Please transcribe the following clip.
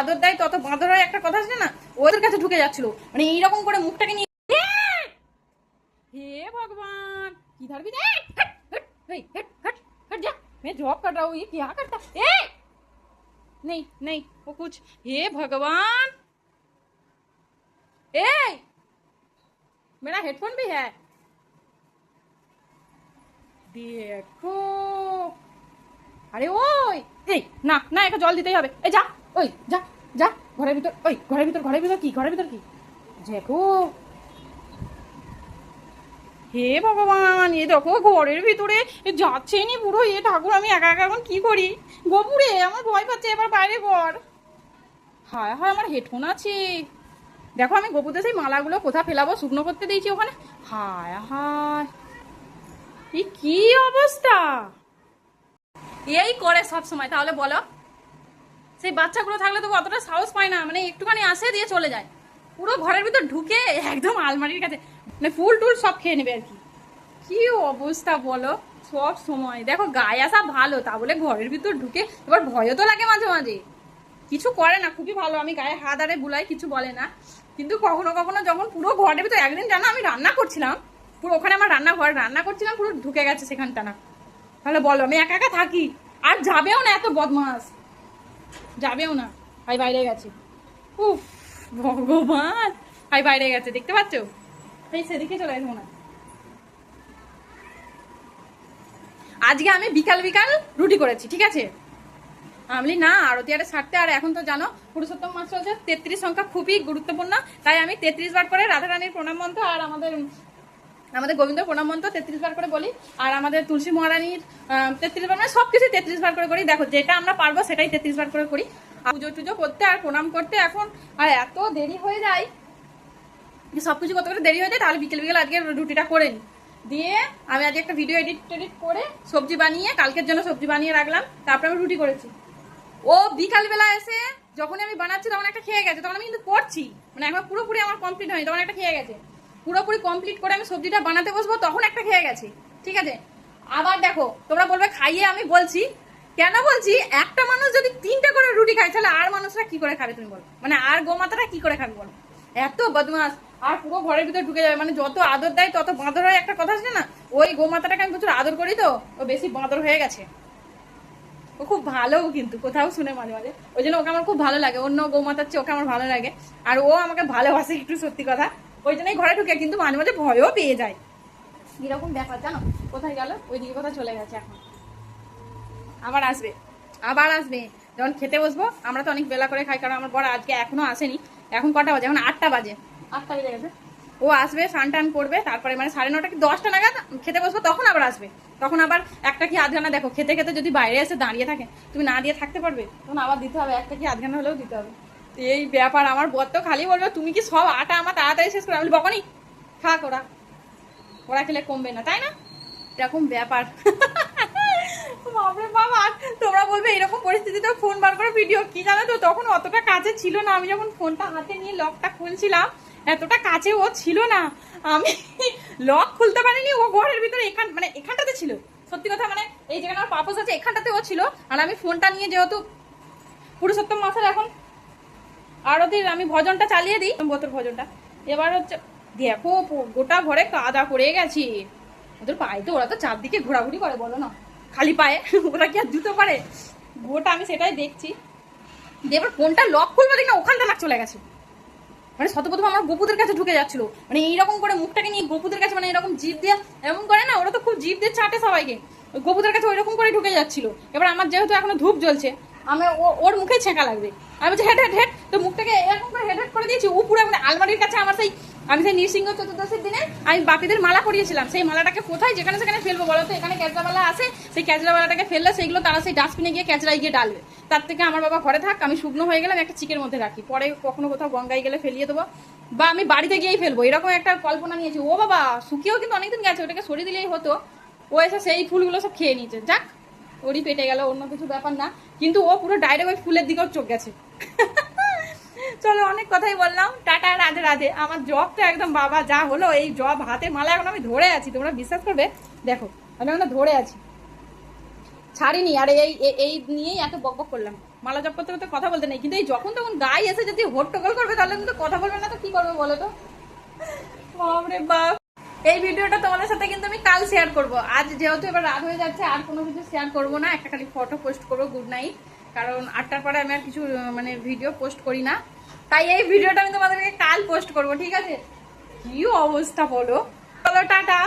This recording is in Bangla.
আদর দেয় তত বাঁদর হয়, একটা কথা আছে না, ওদের কাছে ঢুকে যাচ্ছিল, মানে এইরকম করে মুখটাকে নিয়ে। हे भगवान किधर भी हट जा, मैं जॉब कर रहा हूँ, ये क्या करता ए नहीं नहीं वो कुछ। हे भगवान ए मेरा हेडफोन भी है देखो। আরে ওই এই না না একটা জল দিতেই হবে, এই যা ওই যা যা ঘরের ভিতর, ওই ঘরের ভিতর কি ঘরের ভিতর কি দেখো। হে ভগবান এ দেখো ঘরের ভিতরে যাচ্ছেই নি পুরো, এ ঠাকুর আমি একা একা এখন কি করি, গোপুরে আমার ভয় পাচ্ছে, এবার বাইরে কর। হায় হায় আমার হেডফোন আছে, দেখো আমি গোপুতে সেই মালাগুলো কোথা ফেলাবো, শুকনো করতে দিয়েছি ওখানে। হায় হায় এই কি অবস্থা, এই করে সব সময়। তাহলে বলো সেই বাচ্চাগুলো থাকলে তো অতটা সাহস পায় না, মানে একটুখানি আসে দিয়ে চলে যায়, পুরো ঘরের ভিতর ঢুকে একদম আলমারির কাছে মানে ফুল টুল সব খেয়ে নেবে আর কি। কি অবস্থা বলো, সব সময় দেখো গায়ে আসা ভালো, তা বলে ঘরের ভিতর ঢুকে, এবার ভয়ও তো লাগে মাঝে মাঝে। কিছু করে না, খুবই ভালো, আমি গায়ে হাত আরে বুলাই, কিছু বলে না। কিন্তু কখনো কখনো যখন পুরো ঘরের ভিতর, একদিন জানো আমি রান্না করছিলাম, পুরো ওখানে আমার রান্নাঘর, রান্না করছিলাম, পুরো ঢুকে গেছে সেখানটা না। তাহলে বলো আমি একা একা থাকি, আর যাবেও না, এত বদমাস যাবেও না। ভাই বাইরে গেছে, উফ ভগবান, ভাই বাইরে গেছে দেখতে পাচ্ছ, এই সেদিকে চলে গেছে মনে হয়। আজকে আমি বিকাল বিকাল রুটি করেছি, ঠিক আছে, আমি না আরতি আরে ছাড়তে, আর এখন তো জানো পুরুষোত্তম মাস চলছে, 33 সংখ্যা খুবই গুরুত্বপূর্ণ, তাই আমি 33 বার করে রাধারানীর প্রণাম মন্ত্র আর আমাদের গোবিন্দ প্রণাম মন্ত্র 33 বার করে বলি, আর আমাদের তুলসী মহারানীর 33 বার, মানে সবকিছু 33 বার করে করি। দেখো যেটা আমরা পারবো সেটাই 33 বার করে করি। পুজো টুজো করতে আর প্রণাম করতে এখন আর এত দেরি হয়ে যায়, সবকিছু কত করে দেরি হয়ে যায়, তাহলে বিকেল বিকেল আজকে রুটিটা করে নিই, দিয়ে আমি আজকে একটা ভিডিও এডিট করে সবজি বানিয়ে কালকের জন্য সবজি বানিয়ে রাখলাম, তারপরে আমি রুটি করেছি। ও বিকালবেলা এসে যখনই আমি বানাচ্ছি তখন একটা খেয়ে গেছে, তখন আমি কিন্তু করছি, মানে এখন পুরোপুরি আমার কমপ্লিট হয়নি, তখন একটা খেয়ে গেছে, পুরোপুরি কমপ্লিট করে আমি সবজিটা বানাতে বসবো তখন একটা খেয়ে গেছে, ঠিক আছে। আবার দেখো তোমরা বলবে খাইয়ে আমি বলছি, কেন বলছি, একটা মানুষ যদি 3টা করে রুটি খায় তাহলে আর মানুষরা কি করে খাবে তুমি বলো, মানে আর গোমাতারা কি করে খাবে বলো, এত বদমাস। আর পুরো ঘরের ভিতরে ঢুকে যাবে, মানে যত আদর দেয় তত বাঁদর হয়, একটা কথা আছে না, ওই গোমাতাটাকে আমি প্রচুর আদর করি তো ও বেশি বাঁদর হয়ে গেছে। ও খুব ভালো, কিন্তু কোথাও শুনে মাঝে মাঝে, ওই জন্য ওকে আমার খুব ভালো লাগে, অন্য গৌমাতার চেয়ে ওকে আমার ভালো লাগে, আর ও আমাকে ভালোবাসে একটু, সত্যি কথা, ওই জন্যই ঘরে ঢুকে, কিন্তু মাঝে মাঝে ভয়ও পেয়ে যায়, এরকম ব্যাপার জানো। কোথায় গেল, ওইদিকে কোথায় চলে গেছে, এখন আবার আসবে, যখন খেতে বসবো। আমরা তো অনেক বেলা করে খাই, কারণ আমার বড় আজকে এখনো আসেনি, এখন কটা বাজে, এখন 8টা বাজে, 8টা বেজে গেছে। ও আসবে, স্নান টান করবে, তারপরে মানে 9:30 কি 10টা নাগাদ খেতে বসবো, তখন আবার আসবে, তখন আবার একটা কি আধখানা, দেখো খেতে খেতে যদি বাইরে এসে দাঁড়িয়ে থাকে, তুমি না দিয়ে থাকতে পারবে, তখন আবার দিতে হবে, একটা কি আধখানা হলেও দিতে হবে। এই ব্যাপার, আমার বর তো খালি বলবে তুমি কি সব আটা আমার তাড়াতাড়ি শেষ করে, আমি বকনি থাক, ওরা খেলে কমবে না, তাই না, এরকম ব্যাপার। বাপরে বাবা, তোমরা বলবে এরকম পরিস্থিতিতে ফোন বার করে ভিডিও, কি জানো তো তখন অতটা কাছে ছিল না, আমি যখন ফোনটা হাতে নিয়ে লকটা খুলছিলাম এতটা কাছে ও ছিল না, আমি লক খুলতে পারিনি, ও ঘরের ভিতরে মানে এখানটাতে ছিল, সত্যি কথা, মানে এই যেখানে আমার পাপোস আছে এখানটাতে ও ছিল, আর আমি ফোনটা নিয়ে যেহেতু পুরুষোত্তম মাসের এখন আরতির আমি ভজনটা চালিয়ে দিই, বোতর ভজনটা, এবার হচ্ছে দেখো গোটা ঘরে কাদা করে গেছি, ওদের পায়ে তো, ওরা তো চারদিকে ঘোরাঘুরি করে বলো না, খালি পায়ে, ওরা কি আর জুতো পারে, গোটা আমি সেটাই দেখছি। এবার ফোনটা লক খুলবো দেখি না ওখানটা লাগ চলে গেছে, মানে শতপ্রথম আমার গোপুদের কাছে ঢুকে যাচ্ছিল, মানে এইরকম করে মুখটাকে নিয়ে গোপুদের কাছে, মানে এরকম জিভ দিয়ে এমন করে না, ওরা তো খুব জিভ দিয়ে চাটে সবাইকে, ওই গোপুদের কাছে ওইরকম করে ঢুকে যাচ্ছিল। এবার আমার যেহেতু এখনো ধূপ জ্বলছে, আমি ওর মুখে ছেঁকা লাগবে, আমি বলছি হেড হেড হেড, তো মুখটাকে এরকম করে হেড হেড করে দিয়েছি, ও পুরো মানে আলমারির কাছে আমার আমি সেই নৃসিংহ চতুর্দশীর দিনে আমি বাপিদের মালা করিয়েছিলাম, সেই মালাটাকে কোথায় যেখানে সেখানে ফেলবো বলো তো, এখানে ক্যাচরাওয়ালা আছে, সেই ক্যাচরাওয়ালাটাকে ফেললে সেইগুলো তারা সেই ডাস্টবিনে গিয়ে ক্যাচরায় গিয়ে ডালবে, তার থেকে আমার বাবা ঘরে থাক, আমি শুকনো হয়ে গেলাম একটা চিকের মধ্যে রাখি, পরে কখনো কোথাও গঙ্গায় গেলে ফেলিয়ে দেবো, বা আমি বাড়িতে গিয়েই ফেলবো, এরকম একটা কল্পনা নিয়েছি। ও বাবা শুকিয়েও কিন্তু অনেকদিন গেছে, ওটাকে সরিয়ে দিলেই হতো, ও এসে সেই ফুলগুলো সব খেয়ে নিয়েছে, যাক ওরই পেটে গেল, অন্য কিছু ব্যাপার না, কিন্তু ও পুরো ডাইরেক্ট ওই ফুলের দিকেও চোখ গেছে। চলো অনেক কথাই বললাম, টাটা, রাধে রাধে। আমার জব তো একদম বাবা যা হলো, এই জব হাতে মালা এখন আমি ধরে আছি, তোমরা বিশ্বাস করবে, দেখো আমি এখন ধরে আছি, ছাড়িনি, আর এই নিয়েই এত বকবক করলাম। মালা জপ করতে করতে কথা বলতে নেই, কিন্তু এই যখন তখন গায়ে এসে যদি হট্টগোল করবে তাহলে কিন্তু কথা বলবে না তো কি করবে বলো তো। বাপরে বাপ। এই ভিডিওটা তোমাদের সাথে কিন্তু আমি কাল শেয়ার করব। আজ যেহেতু এবার রাত হয়ে যাচ্ছে আর কোনো কিছু শেয়ার করব না, একটা খালি ফটো পোস্ট করবো গুড নাইট, কারণ 8টার পরে আমি আর কিছু মানে ভিডিও পোস্ট করি না, তাই এই ভিডিওটা আমি তোমাদেরকে কাল পোস্ট করব, ঠিক আছে। কি অবস্থা বলো, চলো টাটা।